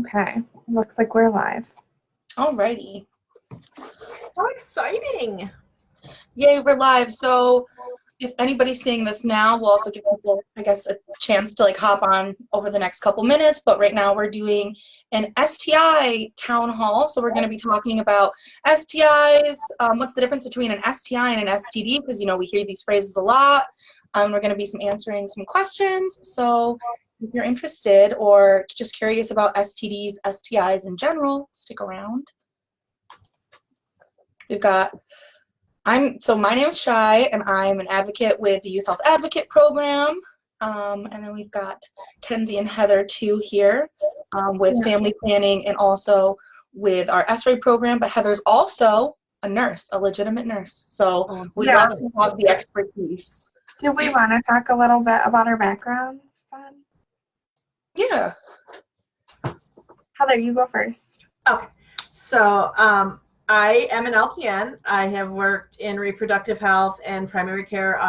Okay, looks like we're live. Alrighty. How exciting. Yay, we're live. So if anybody's seeing this now, we'll also give us, a chance to hop on over the next couple minutes. But right now we're doing an STI town hall. So we're going to be talking about STIs, what's the difference between an STI and an STD, because, we hear these phrases a lot. We're going to be answering some questions. So if you're interested or just curious about STDs, STIs in general, stick around. We've got, my name is Shai, and I'm an advocate with the Youth Health Advocate Program. And then we've got Kenzie and Heather too here with family planning and also with our S-Ray program. But Heather's also a nurse, a legitimate nurse. So we love to have the expertise. Do we want to talk a little bit about our backgrounds then? Yeah. Heather, you go first. Okay. So I am an LPN. I have worked in reproductive health and primary care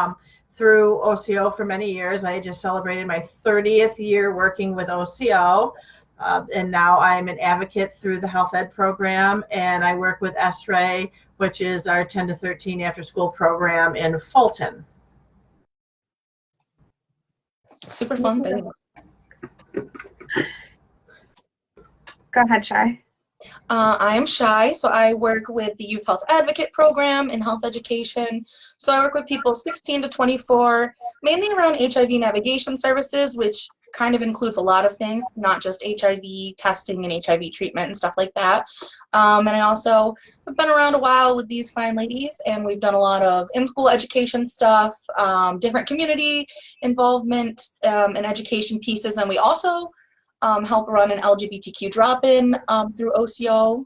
through OCO for many years. I just celebrated my 30th year working with OCO. And now I'm an advocate through the Health Ed program, and I work with S-Ray, which is our 10 to 13 after school program in Fulton. Super fun thing. Go ahead, Shai. I am Shai, so I work with the Youth Health Advocate Program in health education. So I work with people 16 to 24, mainly around HIV navigation services, which kind of includes a lot of things, not just HIV testing and HIV treatment and stuff like that. And I also have been around a while with these fine ladies, and we've done a lot of in-school education stuff, different community involvement and education pieces, and we also help run an LGBTQ drop-in through OCO.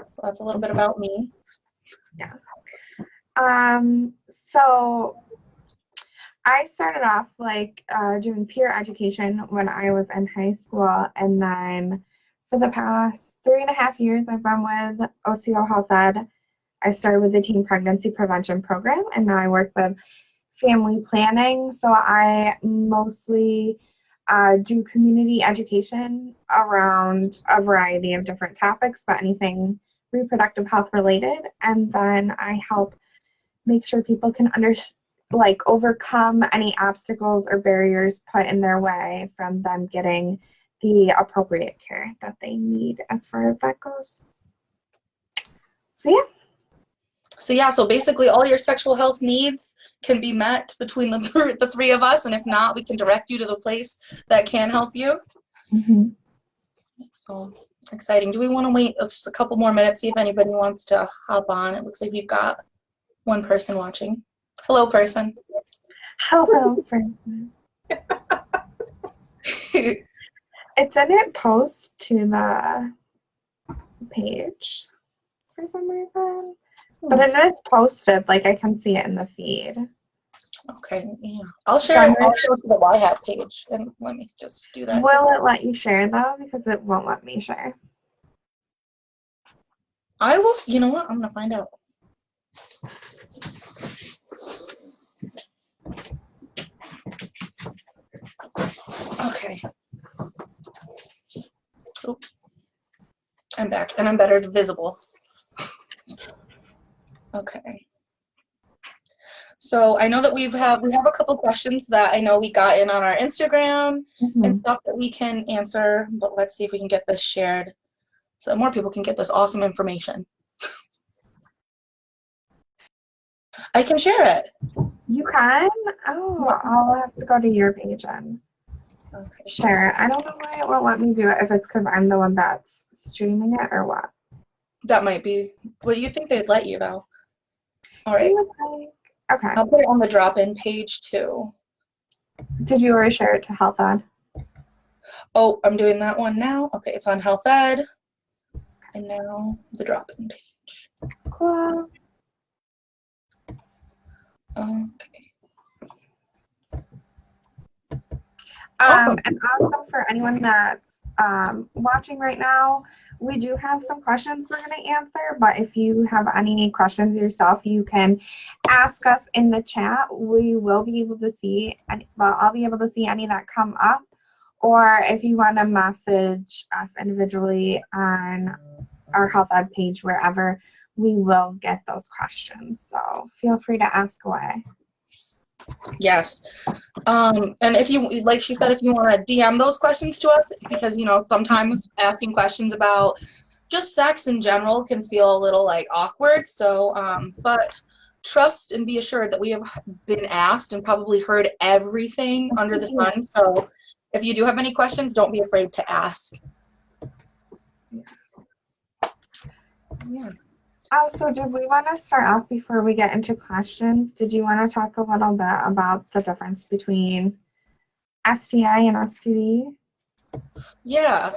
So that's a little bit about me. Yeah. So I started off doing peer education when I was in high school, and then for the past 3.5 years I've been with OCO Health Ed. I started with the teen pregnancy prevention program, and now I work with family planning. So I mostly do community education around a variety of different topics, but anything reproductive health related. And then I help make sure people can overcome any obstacles or barriers put in their way from them getting the appropriate care that they need as far as that goes. So basically all your sexual health needs can be met between the three of us, and if not, we can direct you to the place that can help you. Mm-hmm. So exciting. Do we want to wait just a couple more minutes, see if anybody wants to hop on? It looks like we've got one person watching. Hello, person. Hello, person. It didn't post to the page for some reason. But it is posted, I can see it in the feed. Okay, yeah. I'll share it to the YHAT page, and let me just do that. Will it let you share, though? Because it won't let me share. I will, you know what? I'm going to find out. Okay. Oh. I'm back, and I'm better visible. Okay. So I know that we have a couple questions that I know we got in on our Instagram and stuff that we can answer, but let's see if we can get this shared so that more people can get this awesome information. I can share it. You can? Oh, I'll have to go to your page and share it. I don't know why it won't let me do it, if it's because I'm the one that's streaming it or what. That might be. Well, you think they'd let you, though. All right. Okay. I'll put it on the drop-in page, too. Did you already share it to Health Ed? Oh, I'm doing that one now. Okay, it's on Health Ed. And now the drop-in page. Cool. Okay. And also for anyone that's watching right now, we do have some questions we're going to answer, but if you have any questions yourself, you can ask us in the chat. We will be able to see, I'll be able to see any that come up, or if you want to message us individually on our health ed page, wherever, we will get those questions. So feel free to ask away. Yes. And if you, like she said, if you want to DM those questions to us, because, you know, sometimes asking questions about just sex in general can feel a little like awkward. So, but trust and be assured that we have been asked and probably heard everything under the sun. So if you do have any questions, don't be afraid to ask. Yeah. Oh, so did we want to start off before we get into questions? Did you want to talk a little bit about the difference between STI and STD? Yeah,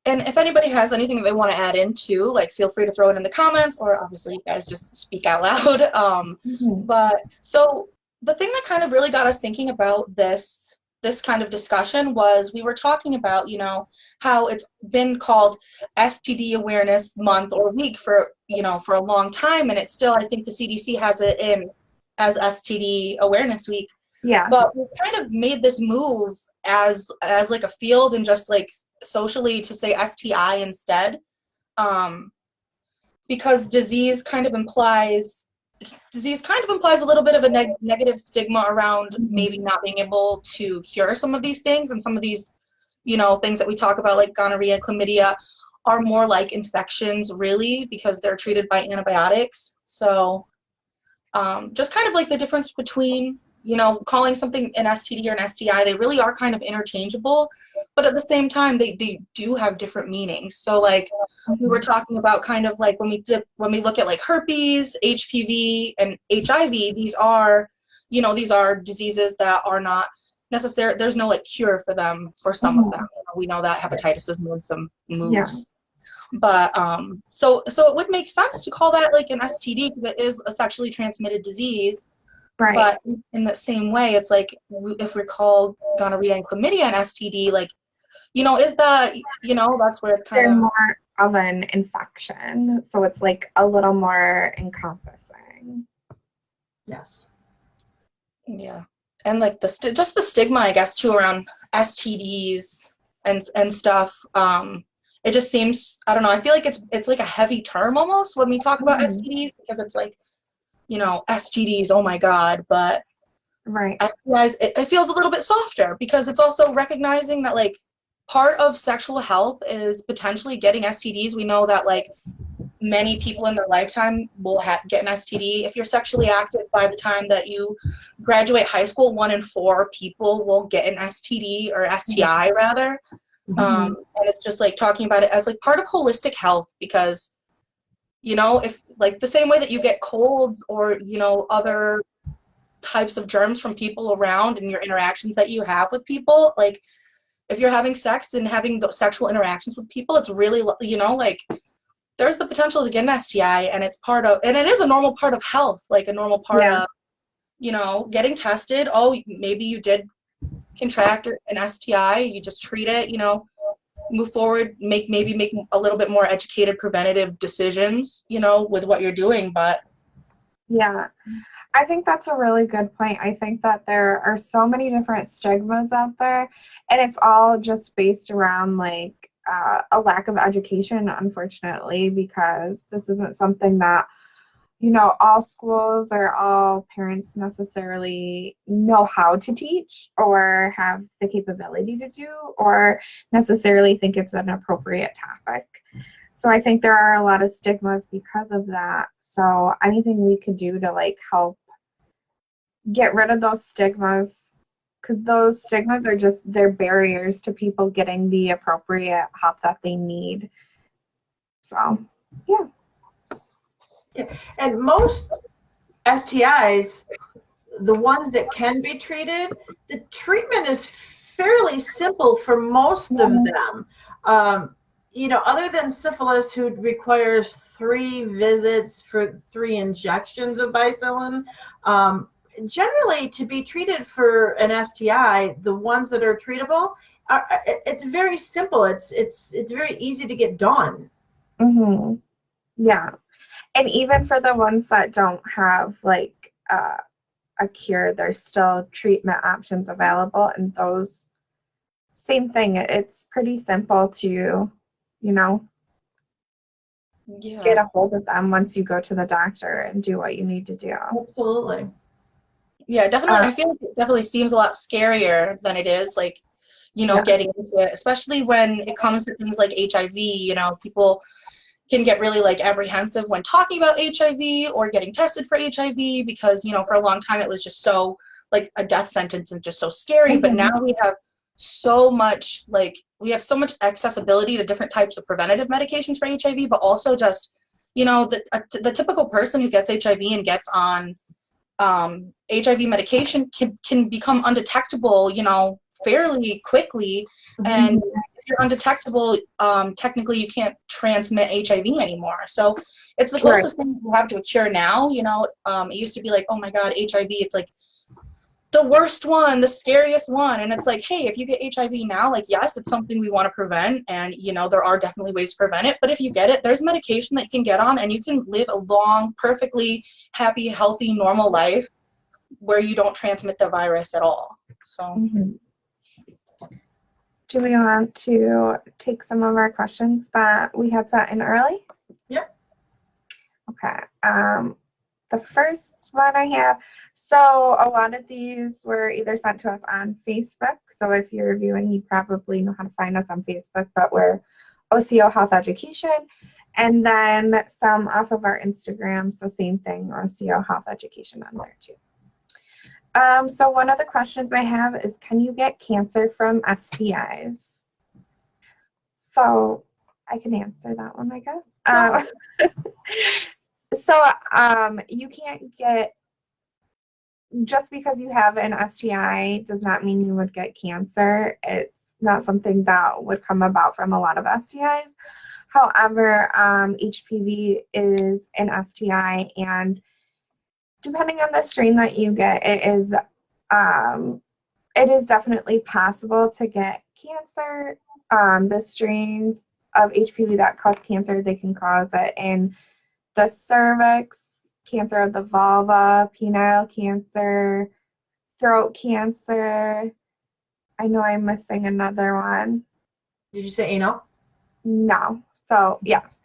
and if anybody has anything that they want to add into, like, feel free to throw it in the comments, or obviously you guys just speak out loud. But so the thing that kind of really got us thinking about this kind of discussion was we were talking about, you know, how it's been called STD Awareness Month or Week for, you know, for a long time, and it's still, I think the CDC has it in as STD Awareness Week. Yeah. But we kind of made this move as like a field and just like socially to say STI instead, because disease kind of implies a little bit of a negative stigma around maybe not being able to cure some of these things, and some of these, you know, things that we talk about like gonorrhea, chlamydia are more like infections really because they're treated by antibiotics. So just kind of like the difference between, you know, calling something an STD or an STI, they really are kind of interchangeable, but at the same time, they do have different meanings. So like we were talking about kind of like when we look at like herpes, HPV, and HIV, these are, you know, these are diseases that are not necessary. There's no like cure for them for some of them. We know that hepatitis is moving some moves. Yeah. But so it would make sense to call that like an STD because it is a sexually transmitted disease. Right. But in the same way, it's like if we call gonorrhea and chlamydia an STD, like, you know, is that, you know, that's where it's kind of more of an infection. So it's like a little more encompassing. Yes. Yeah. And like just the stigma, I guess, too, around STDs and stuff. It just seems, I don't know, I feel like it's like a heavy term almost when we talk about STDs, because it's like, you know, STDs, oh my God, but right. STIs, it feels a little bit softer because it's also recognizing that like part of sexual health is potentially getting STDs. We know that like many people in their lifetime will get an STD. If you're sexually active by the time that you graduate high school, 1 in 4 people will get an STD or STI rather. And it's just like talking about it as like part of holistic health, because, you know, if like the same way that you get colds or, you know, other types of germs from people around and your interactions that you have with people, like if you're having sex and having sexual interactions with people, it's really, you know, like there's the potential to get an STI, and it's part of, and it is a normal part of health, like a normal part of, you know, getting tested. Oh, maybe you did contract an STI, you just treat it, you know, move forward, maybe make a little bit more educated preventative decisions, you know, with what you're doing. But yeah, I think that's a really good point. I think that there are so many different stigmas out there, and it's all just based around like a lack of education, unfortunately, because this isn't something that, you know, all schools or all parents necessarily know how to teach or have the capability to do, or necessarily think it's an appropriate topic. So I think there are a lot of stigmas because of that. So anything we could do to like help get rid of those stigmas, because those stigmas are just, they're barriers to people getting the appropriate help that they need. So, yeah. Yeah. And most STIs, the ones that can be treated, the treatment is fairly simple for most of them. You know, other than syphilis, who requires 3 visits for 3 injections of bicillin, generally to be treated for an STI, the ones that are treatable, it's very simple. It's very easy to get done. Yeah. And even for the ones that don't have like a cure. There's still treatment options available, and those, same thing. It's pretty simple to, get Yeah. a hold of them once you go to the doctor and do what you need to do. Absolutely. Yeah, definitely. Uh, I feel like it definitely seems a lot scarier than it is, like, yeah. getting into it, especially when it comes to things like HIV. People can get really like apprehensive when talking about HIV or getting tested for HIV because, for a long time it was just so like a death sentence and just so scary. But now we have so much accessibility to different types of preventative medications for HIV, but also just, the typical person who gets HIV and gets on HIV medication can become undetectable, fairly quickly. And if you're undetectable, technically you can't transmit HIV anymore. So it's the closest thing we have to a cure now. It used to be like, oh my God, HIV, it's like the worst one, the scariest one. And it's like, hey, if you get HIV now, like, yes, it's something we want to prevent. And, there are definitely ways to prevent it. But if you get it, there's medication that you can get on and you can live a long, perfectly happy, healthy, normal life where you don't transmit the virus at all. So. Do we want to take some of our questions that we had set in early? Yep. Okay. The first one I have, so a lot of these were either sent to us on Facebook. So if you're viewing, you probably know how to find us on Facebook, but we're OCO Health Education. And then some off of our Instagram. So same thing, OCO Health Education on there too. So one of the questions I have is, can you get cancer from STIs? So I can answer that one, I guess. So you can't get, just because you have an STI does not mean you would get cancer. It's not something that would come about from a lot of STIs. However, HPV is an STI, and depending on the strain that you get, it is definitely possible to get cancer. The strains of HPV that cause cancer, they can cause it in the cervix, cancer of the vulva, penile cancer, throat cancer. I know I'm missing another one. Did you say anal? No. So, yes.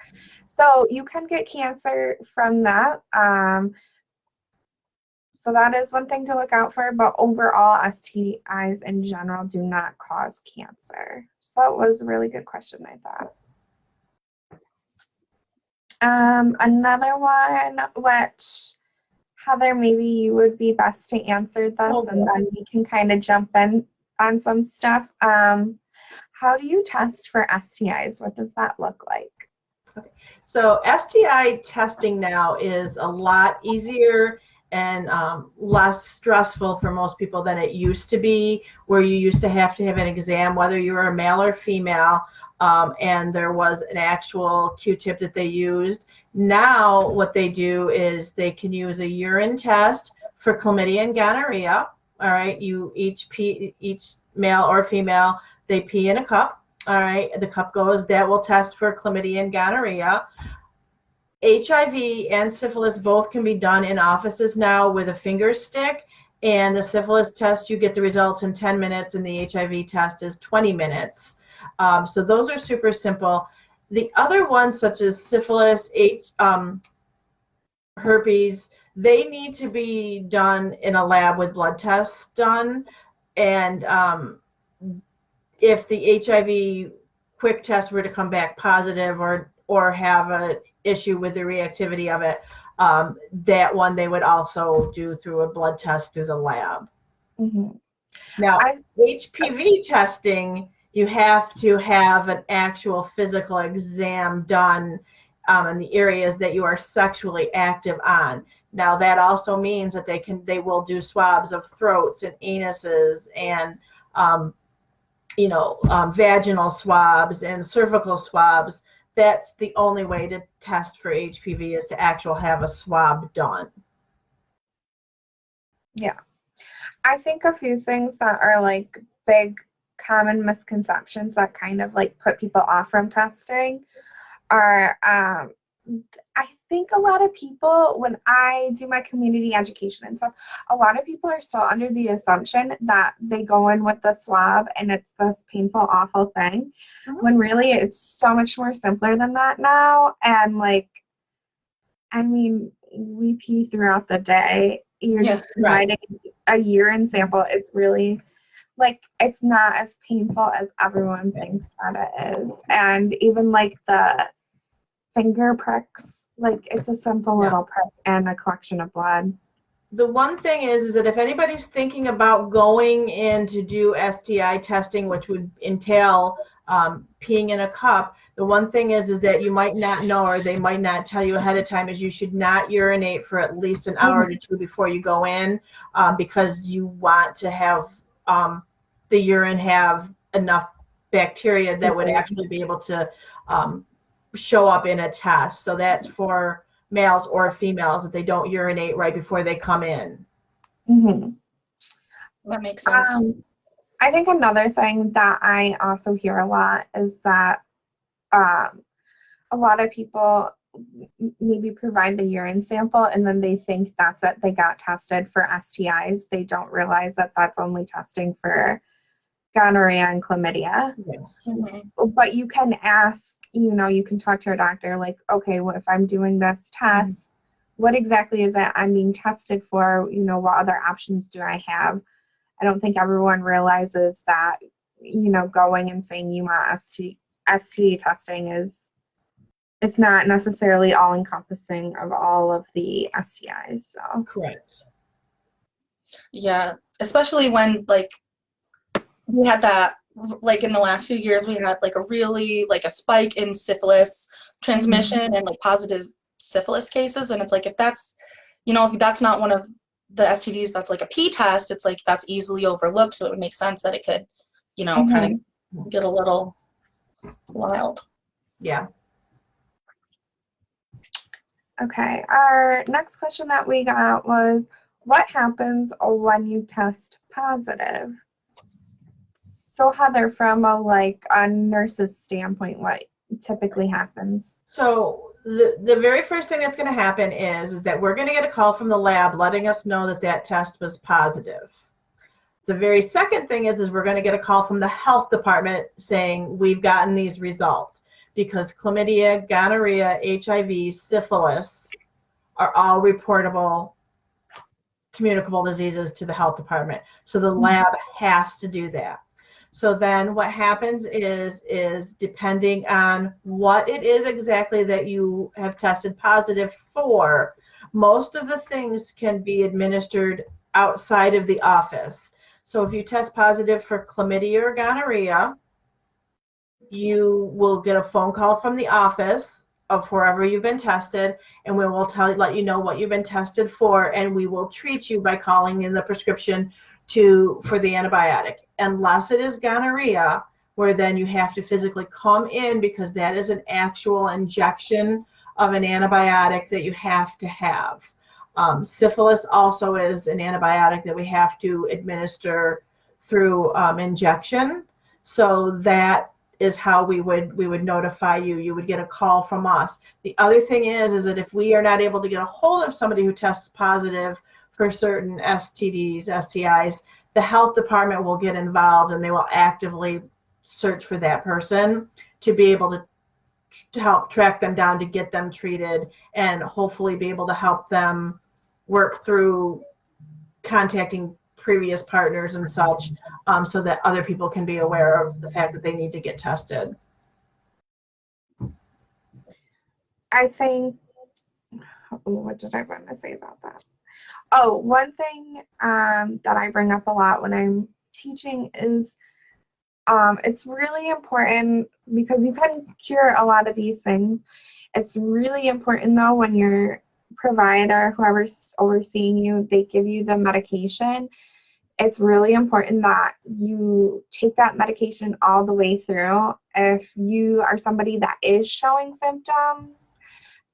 So you can get cancer from that. So that is one thing to look out for, but overall, STIs in general do not cause cancer. So it was a really good question, I thought. Another one, which Heather, maybe you would be best to answer this, and then we can kind of jump in on some stuff. How do you test for STIs? What does that look like? Okay. So STI testing now is a lot easier and less stressful for most people than it used to be, where you used to have an exam, whether you were a male or female, and there was an actual Q-tip that they used. Now what they do is they can use a urine test for chlamydia and gonorrhea. All right, each male or female, they pee in a cup. All right, the cup that will test for chlamydia and gonorrhea. HIV and syphilis both can be done in offices now with a finger stick, and the syphilis test, you get the results in 10 minutes, and the HIV test is 20 minutes. So those are super simple. The other ones, such as syphilis, herpes, they need to be done in a lab with blood tests done. And if the HIV quick test were to come back positive or have an issue with the reactivity of it, that one they would also do through a blood test through the lab. Mm-hmm. Now, HPV testing, you have to have an actual physical exam done in the areas that you are sexually active on. Now, that also means that they will do swabs of throats and anuses and vaginal swabs and cervical swabs. That's the only way to test for HPV, is to actually have a swab done. Yeah. I think a few things that are like big common misconceptions that kind of like put people off from testing are, I think a lot of people, when I do my community education and stuff, a lot of people are still under the assumption that they go in with the swab and it's this painful, awful thing, when really it's so much more simpler than that now. And like, I mean, we pee throughout the day. You're Yeah, just providing a urine sample. It's really like, it's not as painful as everyone thinks that it is. And even like the finger pricks, like it's a simple little prick and a collection of blood. The one thing is that if anybody's thinking about going in to do STI testing, which would entail peeing in a cup, the one thing is that you might not know, or they might not tell you ahead of time, is you should not urinate for at least an hour to two before you go in, because you want to have the urine have enough bacteria that would actually be able to show up in a test. So that's for males or females, that they don't urinate right before they come in. Mm-hmm. that makes sense. I think another thing that I also hear a lot is that a lot of people maybe provide the urine sample and then they think that's it, they got tested for STIs. They don't realize that that's only testing for gonorrhea and chlamydia. Yes. But you can ask, you can talk to your doctor, like, okay, well, if I'm doing this test, what exactly is it I'm being tested for? What other options do I have? I don't think everyone realizes that, going and saying you want STD testing it's not necessarily all encompassing of all of the STIs. So. Correct. Yeah, especially when like we had that, like in the last few years, we had like a really like a spike in syphilis transmission and like positive syphilis cases. And it's like, if that's, if that's not one of the STDs that's like a P test, it's like that's easily overlooked. So it would make sense that it could, kind of get a little wild. Yeah. Okay, our next question that we got was, what happens when you test positive? So Heather, from a nurse's standpoint, what typically happens? So the very first thing that's going to happen is that we're going to get a call from the lab letting us know that test was positive. The very second thing is we're going to get a call from the health department saying we've gotten these results, because chlamydia, gonorrhea, HIV, syphilis are all reportable communicable diseases to the health department. So the lab has to do that. So then what happens is depending on what it is exactly that you have tested positive for, most of the things can be administered outside of the office. So if you test positive for chlamydia or gonorrhea, you will get a phone call from the office of wherever you've been tested, and we will let you know what you've been tested for, and we will treat you by calling in the prescription for the antibiotic, unless it is gonorrhea, where then you have to physically come in, because that is an actual injection of an antibiotic that you have to have. Syphilis also is an antibiotic that we have to administer through injection. So that is how we would notify you. You would get a call from us. The other thing is that if we are not able to get a hold of somebody who tests positive for certain STDs, STIs, the health department will get involved, and they will actively search for that person to be able to help track them down, to get them treated, and hopefully be able to help them work through contacting previous partners and such, so that other people can be aware of the fact that they need to get tested. I think, what did I want to say about that? Oh, one thing that I bring up a lot when I'm teaching is it's really important, because you can cure a lot of these things. It's really important, though, when your provider, whoever's overseeing you, they give you the medication, it's really important that you take that medication all the way through. If you are somebody that is showing symptoms,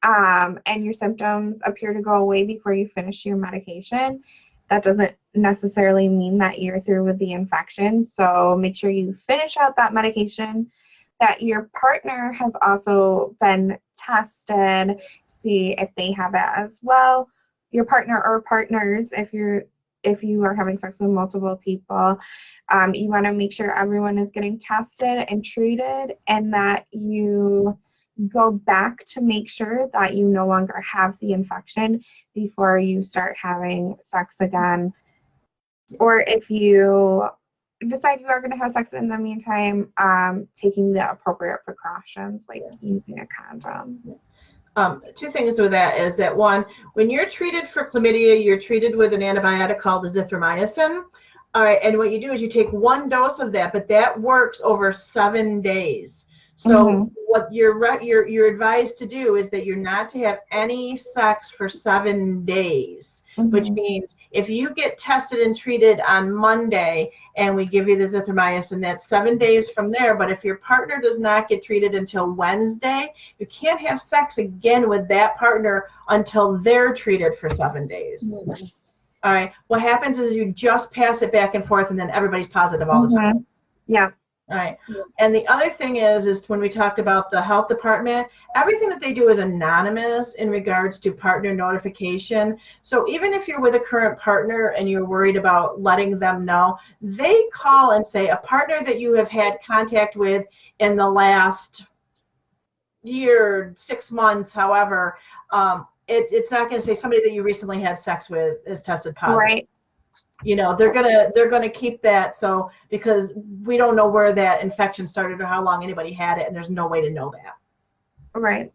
and your symptoms appear to go away before you finish your medication, that doesn't necessarily mean that you're through with the infection. So make sure you finish out that medication, that your partner has also been tested, see if they have it as well. Your partner or partners, if you are having sex with multiple people, you want to make sure everyone is getting tested and treated, and that you go back to make sure that you no longer have the infection before you start having sex again. Or if you decide you are going to have sex in the meantime, taking the appropriate precautions, like using a condom. Two things with that is that, one, when you're treated for chlamydia, you're treated with an antibiotic called azithromycin. All right, and what you do is you take one dose of that, but that works over 7 days. So what you're advised to do is that you're not to have any sex for 7 days, which means if you get tested and treated on Monday and we give you the azithromycin, that's 7 days from there. But if your partner does not get treated until Wednesday, you can't have sex again with that partner until they're treated for 7 days. All right. What happens is you just pass it back and forth, and then everybody's positive all the time. Yeah. All right. And the other thing is when we talked about the health department, everything that they do is anonymous in regards to partner notification. So even if you're with a current partner and you're worried about letting them know, they call and say a partner that you have had contact with in the last year, 6 months, however, it's not going to say somebody that you recently had sex with is tested positive. Right. You know, they're gonna keep that, so because we don't know where that infection started or how long anybody had it, and there's no way to know that. Right.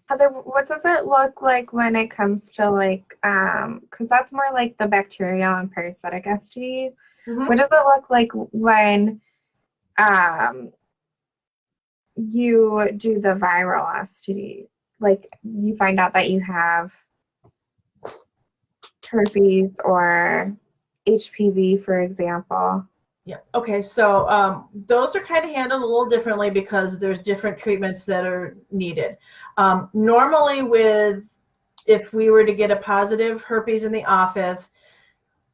Heather, what does it look like when it comes to like, because that's more like the bacterial and parasitic STDs. What does it look like when you do the viral STDs? Like you find out that you have herpes or HPV, for example. Yeah. Okay. So those are kind of handled a little differently because there's different treatments that are needed. Normally, if we were to get a positive herpes in the office,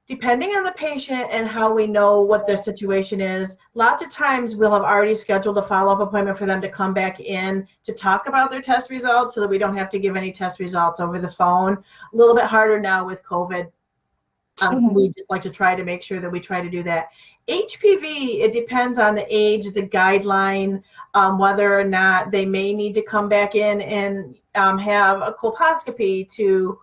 depending on the patient and how we know what their situation is, lots of times we'll have already scheduled a follow-up appointment for them to come back in to talk about their test results so that we don't have to give any test results over the phone. A little bit harder now with COVID. We just like to try to make sure that we try to do that. HPV, it depends on the age, the guideline, whether or not they may need to come back in and have a colposcopy to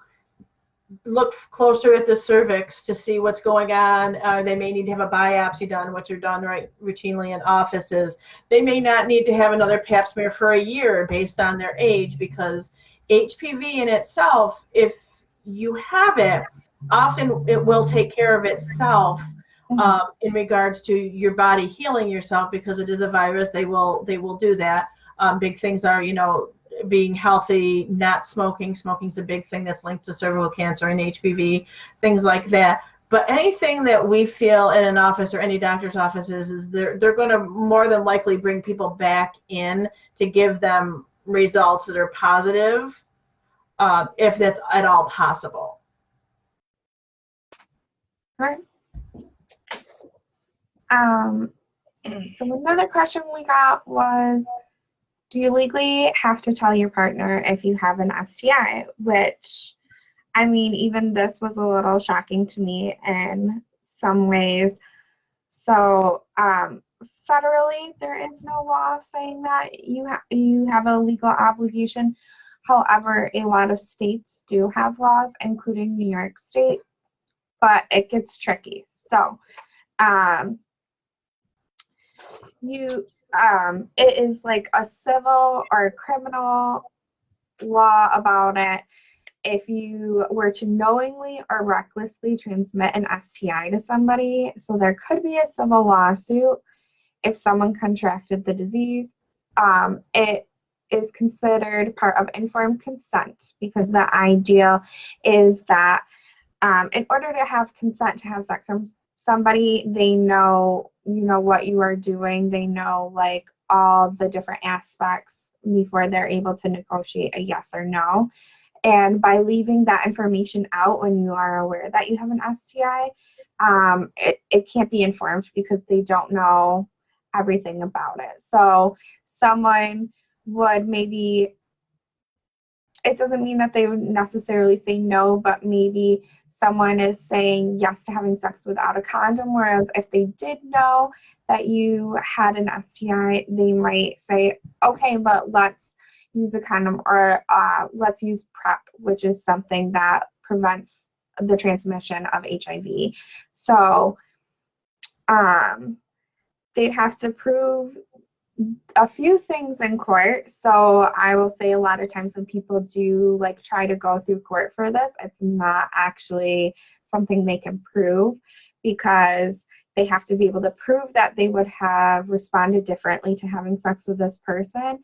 look closer at the cervix to see what's going on. They may need to have a biopsy done, which are done routinely in offices. They may not need to have another pap smear for a year based on their age, because HPV in itself, if you have it, often it will take care of itself in regards to your body healing yourself, because it is a virus. They will do that. Big things are, being healthy, not smoking. Smoking's a big thing that's linked to cervical cancer and HPV, things like that. But anything that we feel in an office or any doctor's offices is they're going to more than likely bring people back in to give them results that are positive, if that's at all possible. Right. So another question we got was, do you legally have to tell your partner if you have an STI? Which, I mean, even this was a little shocking to me in some ways. So federally, there is no law saying that you have a legal obligation. However, a lot of states do have laws, including New York State, but it gets tricky. So it is like a civil or a criminal law about it. If you were to knowingly or recklessly transmit an STI to somebody, so there could be a civil lawsuit if someone contracted the disease. It is considered part of informed consent, because the idea is that in order to have consent to have sex from somebody, they know, what you are doing. They know like all the different aspects before they're able to negotiate a yes or no. And by leaving that information out when you are aware that you have an STI, it can't be informed because they don't know everything about it. So someone would maybe it doesn't mean that they would necessarily say no, but maybe someone is saying yes to having sex without a condom, whereas if they did know that you had an STI, they might say, okay, but let's use a condom, or let's use PrEP, which is something that prevents the transmission of HIV. So they'd have to prove a few things in court. So I will say a lot of times when people do like try to go through court for this, it's not actually something they can prove, because they have to be able to prove that they would have responded differently to having sex with this person.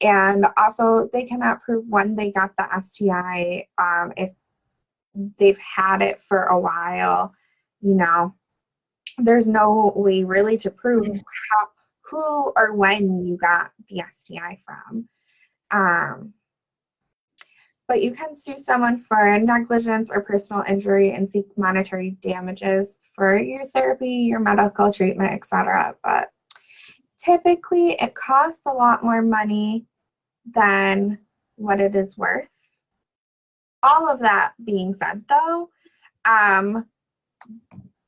And also they cannot prove when they got the STI, if they've had it for a while, you know, there's no way really to prove who or when you got the STI from. But you can sue someone for negligence or personal injury and seek monetary damages for your therapy, your medical treatment, etc. But typically it costs a lot more money than what it is worth. All of that being said, though,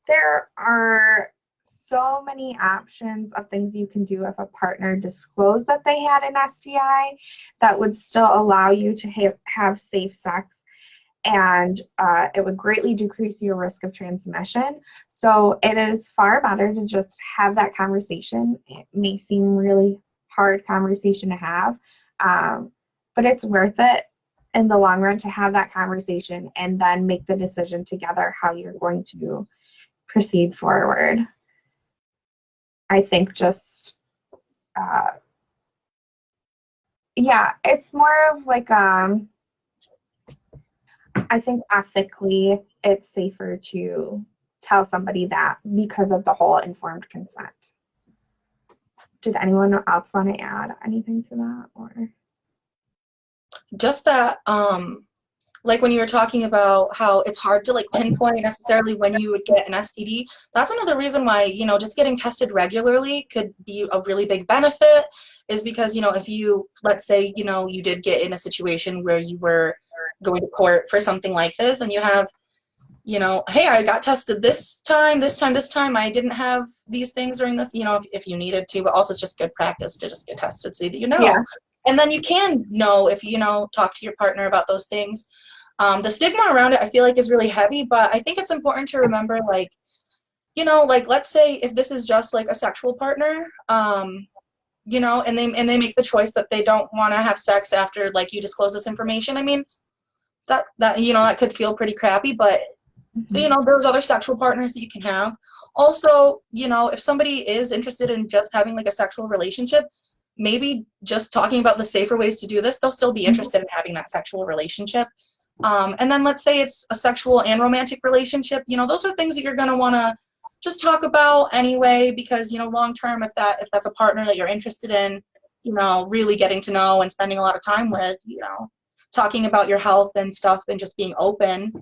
there are so many options of things you can do if a partner disclosed that they had an STI that would still allow you to have safe sex, and it would greatly decrease your risk of transmission. So it is far better to just have that conversation. It may seem really hard conversation to have, but it's worth it in the long run to have that conversation and then make the decision together how you're going to proceed forward. I think just, yeah, it's more of like, I think ethically it's safer to tell somebody that because of the whole informed consent. Did anyone else want to add anything to that? Or Just that, like when you were talking about how it's hard to like pinpoint necessarily when you would get an STD, that's another reason why, you know, just getting tested regularly could be a really big benefit, is because, you know, if you, let's say, you know, you did get in a situation where you were going to court for something like this, and you have, you know, hey, I got tested this time, I didn't have these things during this, you know, if you needed to, but also it's just good practice to just get tested so that you know. yeah. And then you can know if, you know, talk to your partner about those things. The stigma around it, I feel like, is really heavy, but I think it's important to remember, like, you know, like, let's say if this is just like a sexual partner, you know, and they make the choice that they don't want to have sex after like you disclose this information. I mean, that you know, that could feel pretty crappy, but you know, there's other sexual partners that you can have. Also, you know, if somebody is interested in just having like a sexual relationship, maybe just talking about the safer ways to do this, they'll still be interested in having that sexual relationship. And then let's say it's a sexual and romantic relationship, you know, those are things that you're going to want to just talk about anyway, because, you know, long term, if that's a partner that you're interested in, you know, really getting to know and spending a lot of time with, you know, talking about your health and stuff and just being open,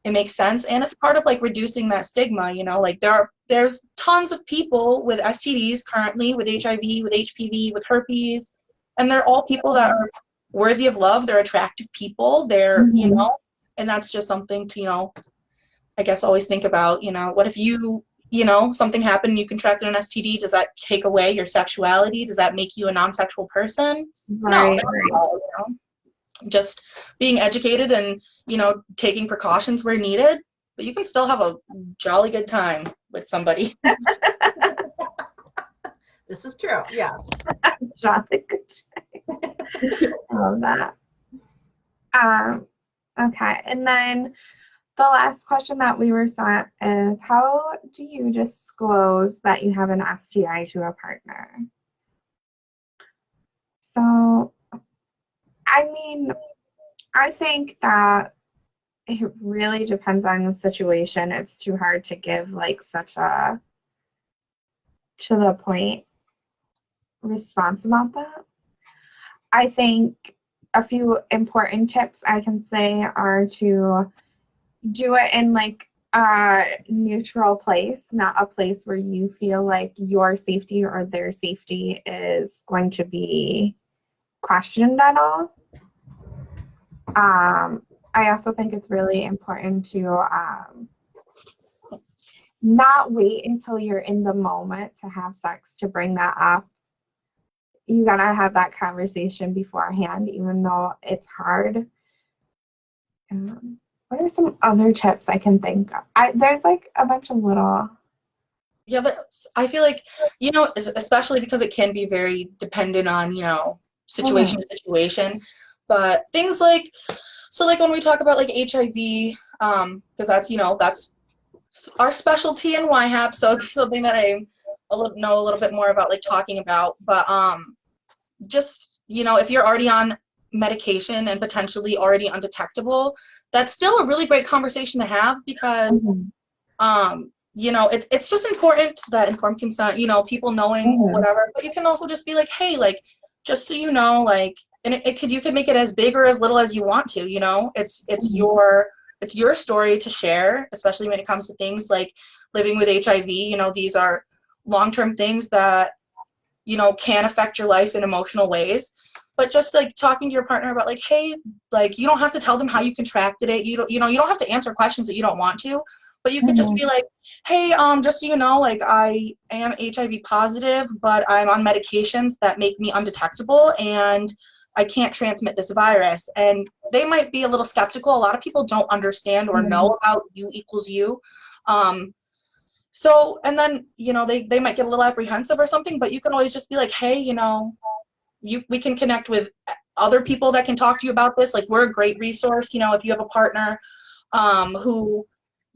it makes sense. And it's part of like reducing that stigma, you know, like there's tons of people with STDs currently, with HIV, with HPV, with herpes, and they're all people that are worthy of love. They're attractive people. They're, you know, and that's just something to, you know, I guess always think about, you know, what if you know, something happened and you contracted an STD, does that take away your sexuality? Does that make you a non-sexual person? Right, No, you know? Just being educated and, you know, taking precautions where needed, but you can still have a jolly good time with somebody. This is true, yes. Jolly good time. I love that. Okay, and then the last question that we were sent is, how do you disclose that you have an STI to a partner? So, I mean, I think that it really depends on the situation. It's too hard to give like such a to the point response about that. I think a few important tips I can say are to do it in like a neutral place, not a place where you feel like your safety or their safety is going to be questioned at all. I also think it's really important to not wait until you're in the moment to have sex to bring that up. You gotta have that conversation beforehand, even though it's hard. What are some other tips I can think of? There's like a bunch of little. Yeah, but I feel like, especially because it can be very dependent on, situation to situation. But things like, so like when we talk about like HIV, because that's our specialty in YHAP, so it's something that I know a little bit more about, like talking about. But just, if you're already on medication and potentially already undetectable, that's still a really great conversation to have because it's just important that informed consent, people knowing whatever, but you can also just be like, hey, like, just so you know, like, and you could make it as big or as little as you want to, it's your story to share, especially when it comes to things like living with HIV. These are long-term things that, can affect your life in emotional ways. But just like talking to your partner about like, hey, like, you don't have to tell them how you contracted it. You don't have to answer questions that you don't want to, but you could just be like, hey, just so you know, like, I am HIV positive, but I'm on medications that make me undetectable and I can't transmit this virus. And they might be a little skeptical. A lot of people don't understand or know about U equals U. So, and then, they might get a little apprehensive or something, but you can always just be like, hey, we can connect with other people that can talk to you about this. Like, we're a great resource, if you have a partner who,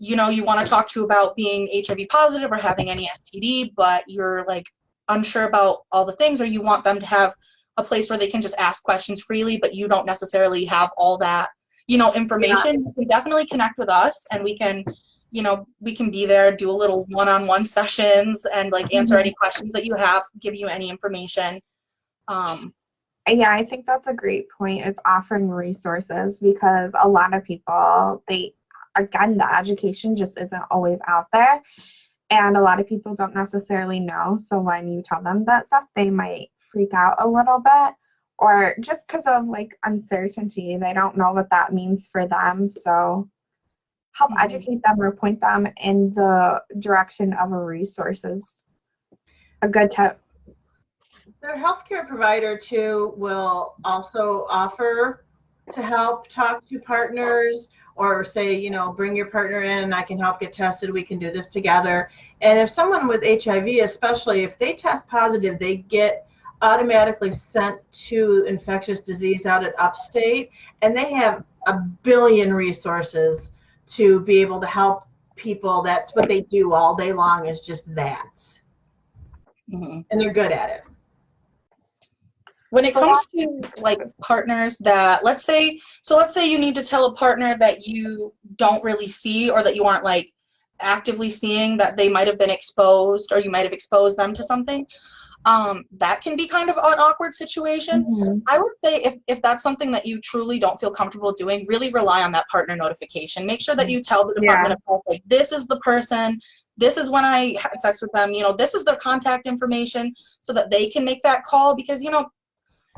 you want to talk to about being HIV positive or having any STD, but you're like unsure about all the things, or you want them to have a place where they can just ask questions freely, but you don't necessarily have all that, information. You can definitely connect with us, and we can be there, do a little one-on-one sessions and like answer any questions that you have, give you any information. Yeah, I think that's a great point, is offering resources, because a lot of people, again, the education just isn't always out there, and a lot of people don't necessarily know. So when you tell them that stuff, they might freak out a little bit, or just because of like uncertainty, they don't know what that means for them. So help educate them or point them in the direction of a resource is a good tip. Their healthcare provider too will also offer to help talk to partners, or say, bring your partner in and I can help get tested. We can do this together. And if someone with HIV, especially if they test positive, they get automatically sent to infectious disease out at upstate, and they have a billion resources to be able to help people. That's what they do all day long, is just that. And they're good at it. When it comes to like partners that, let's say you need to tell a partner that you don't really see, or that you aren't like actively seeing, that they might have been exposed, or you might have exposed them to something, that can be kind of an awkward situation. I would say if that's something that you truly don't feel comfortable doing, really rely on that partner notification. Make sure that you tell the Department of Health, like, this is the person, this is when I had sex with them, this is their contact information, so that they can make that call. Because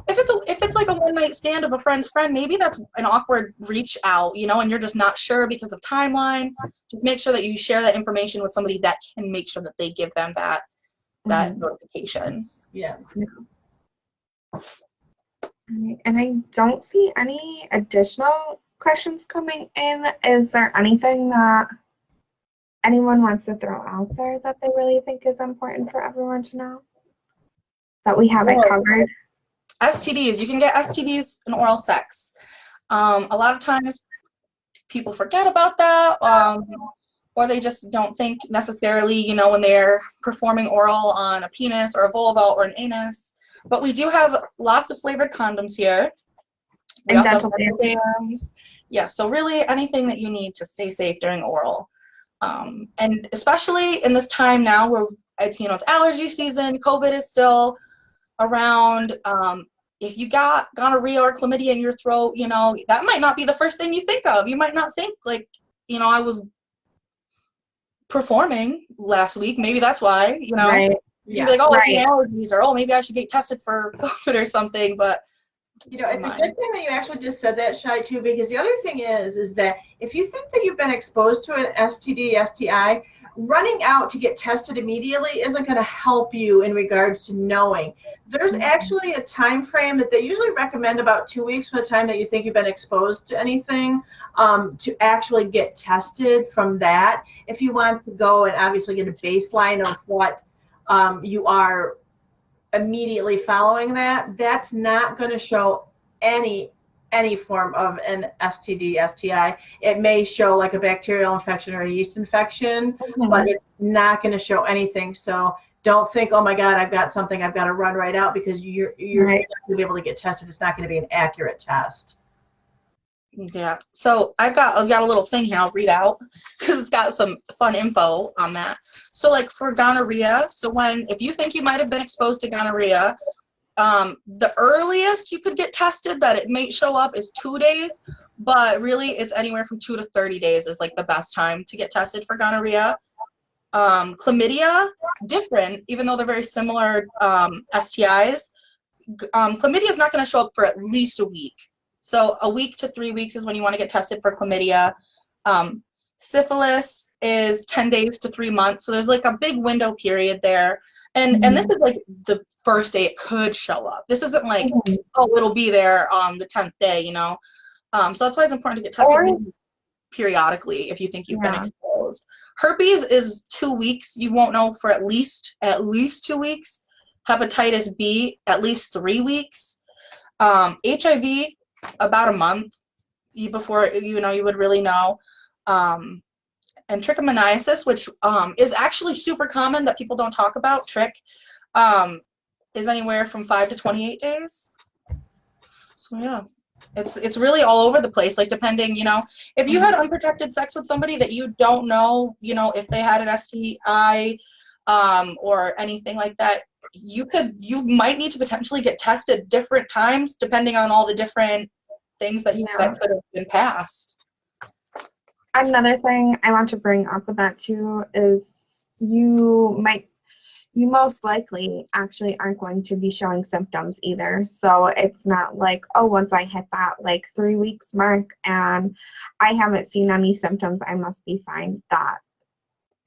if it's like a one-night stand of a friend's friend, maybe that's an awkward reach out, and you're just not sure because of timeline. Just make sure that you share that information with somebody that can make sure that they give them that notification. Yeah. And I don't see any additional questions coming in. Is there anything that anyone wants to throw out there that they really think is important for everyone to know that we haven't covered? STDs. You can get STDs in oral sex. A lot of times people forget about that, or they just don't think necessarily, when they're performing oral on a penis or a vulva or an anus. But we do have lots of flavored condoms here. We also have dental dams. Yeah, so really anything that you need to stay safe during oral. And especially in this time now where it's allergy season, COVID is still around. If you got gonorrhea or chlamydia in your throat, that might not be the first thing you think of. You might not think like, I was performing last week. Maybe that's why, Right. You'd be like, oh, I have allergies, or oh, maybe I should get tested for COVID or something. But You know, it's a good thing that you actually just said that, Shai, too, because the other thing is that if you think that you've been exposed to an STD, STI, running out to get tested immediately isn't going to help you in regards to knowing. There's actually a time frame that they usually recommend, about 2 weeks from the time that you think you've been exposed to anything, to actually get tested from that. If you want to go and obviously get a baseline of what you are immediately following that, that's not going to show any form of an STD, STI. It may show like a bacterial infection or a yeast infection, but it's not going to show anything. So don't think, oh my God, I've got something, I've got to run right out, because you're not going to be able to get tested. It's not going to be an accurate test. Yeah. So I've got a little thing here I'll read out because it's got some fun info on that. So like for gonorrhea, so if you think you might have been exposed to gonorrhea, the earliest you could get tested that it may show up is 2 days, but really it's anywhere from 2 to 30 days is like the best time to get tested for gonorrhea. Chlamydia, different, even though they're very similar STIs. Chlamydia is not going to show up for at least a week. So a week to 3 weeks is when you want to get tested for chlamydia. Syphilis is 10 days to 3 months. So there's like a big window period there. And this is like the first day it could show up. This isn't like, oh, it'll be there on the 10th day, you know. So that's why it's important to get tested periodically if you think you've been exposed. Herpes is 2 weeks. You won't know for at least 2 weeks. Hepatitis B, at least 3 weeks. HIV, about a month before you would really know. And trichomoniasis, which is actually super common that people don't talk about, is anywhere from 5 to 28 days. So yeah, it's really all over the place, like depending, if you had unprotected sex with somebody that you don't know, if they had an STI or anything like that, you might need to potentially get tested different times depending on all the different things that that could have been passed. Another thing I want to bring up with that too is you most likely actually aren't going to be showing symptoms either. So it's not like, oh, once I hit that like 3 weeks mark and I haven't seen any symptoms, I must be fine. That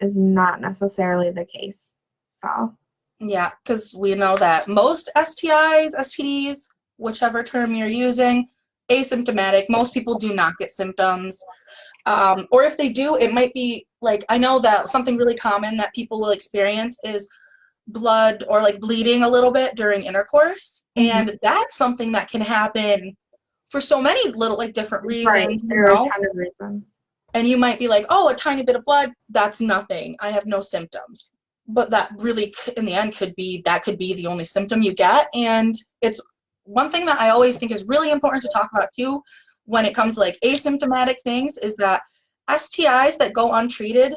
is not necessarily the case. So yeah, because we know that most STIs, STDs, whichever term you're using, asymptomatic. Most people do not get symptoms. Or if they do, it might be like, I know that something really common that people will experience is blood or like bleeding a little bit during intercourse. And that's something that can happen for so many little like different reasons. Right. There are a ton of reasons. And you might be like, oh, a tiny bit of blood, that's nothing. I have no symptoms. But that really, in the end, could be the only symptom you get. And it's one thing that I always think is really important to talk about too when it comes to like asymptomatic things is that STIs that go untreated,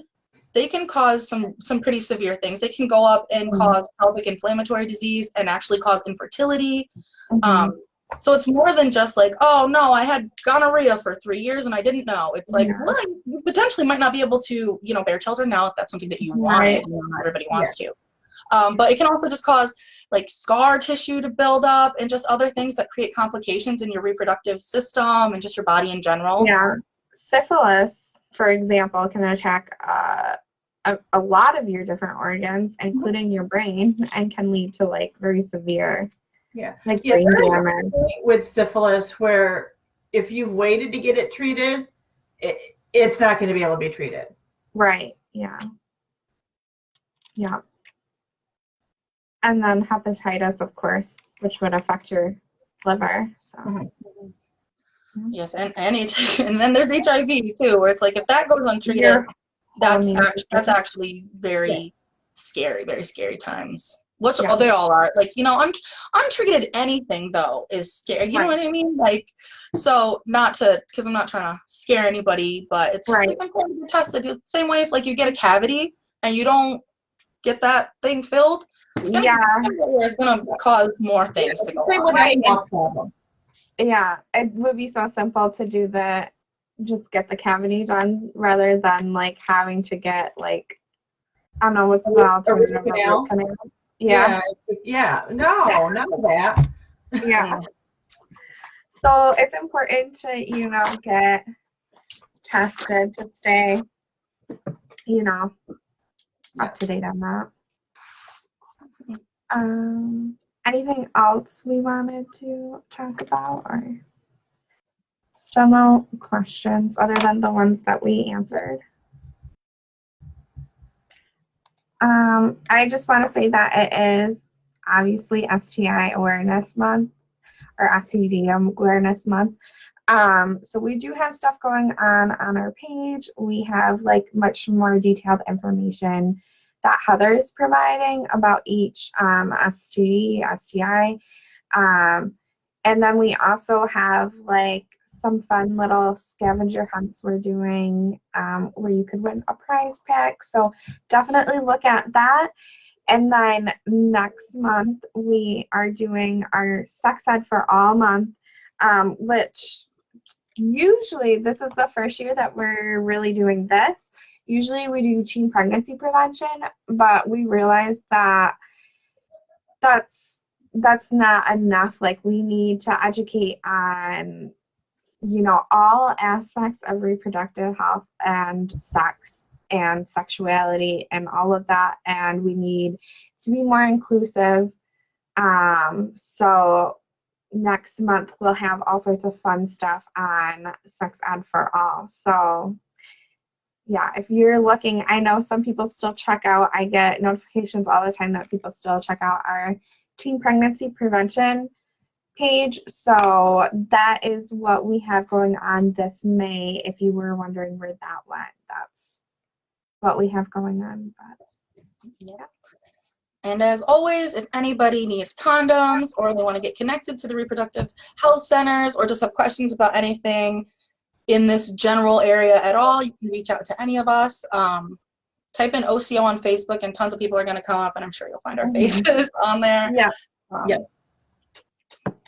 they can cause some pretty severe things. They can go up and cause pelvic inflammatory disease and actually cause infertility. So it's more than just like, oh no, I had gonorrhea for 3 years and I didn't know. It's like, well, you potentially might not be able to, bear children now if that's something that you wanted. Not everybody wants to. But it can also just cause like scar tissue to build up and just other things that create complications in your reproductive system and just your body in general. Yeah. Syphilis, for example, can attack a lot of your different organs, including your brain, and can lead to like very severe brain damage. With syphilis where if you've waited to get it treated, it's not going to be able to be treated. Right. Yeah. Yeah. And then hepatitis, of course, which would affect your liver. So. Yes, and then there's HIV too, where it's like if that goes untreated, that's actually very scary times. Which they all are. Like, untreated anything though is scary. You know what I mean? Like, so because I'm not trying to scare anybody, but it's just like important to get tested. The same way if like you get a cavity and you don't get that thing filled, it's gonna cause more things to go on. Yeah, it would be so simple to do just get the cavity done rather than like having to get like, I don't know what's the alternative. Yeah. No, none of that. Yeah. So it's important to, get tested to stay, up to date on that. Anything else we wanted to talk about, or still no questions other than the ones that we answered? I just want to say that it is obviously STI Awareness Month, or STD Awareness Month. So we do have stuff going on our page. We have like much more detailed information that Heather is providing about each STD, STI. And then we also have like some fun little scavenger hunts we're doing where you could win a prize pack. So definitely look at that. And then next month, we are doing our Sex Ed for All month, which usually this is the first year that we're really doing this. Usually we do teen pregnancy prevention, but we realized that that's not enough. Like, we need to educate on, all aspects of reproductive health and sex and sexuality and all of that, and we need to be more inclusive. So next month we'll have all sorts of fun stuff on Sex Ed for All. So yeah, if you're looking, I know some people still check out, I get notifications all the time that people still check out our teen pregnancy prevention page. So that is what we have going on this May. If you were wondering where that went, that's what we have going on. But Yeah. And as always, if anybody needs condoms or they want to get connected to the reproductive health centers or just have questions about anything in this general area at all, you can reach out to any of us. Type in OCO on Facebook and tons of people are going to come up, and I'm sure you'll find our faces on there. yeah.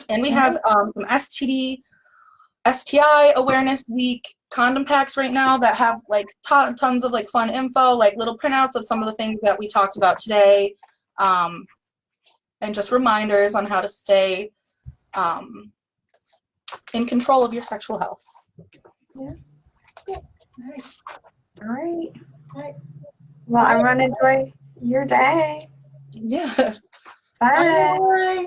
And we have some STI Awareness Week condom packs right now that have like tons of like fun info, like little printouts of some of the things that we talked about today, and just reminders on how to stay in control of your sexual health. Yeah. All All right. right. Well, everyone enjoy your day. Yeah. Bye. Bye.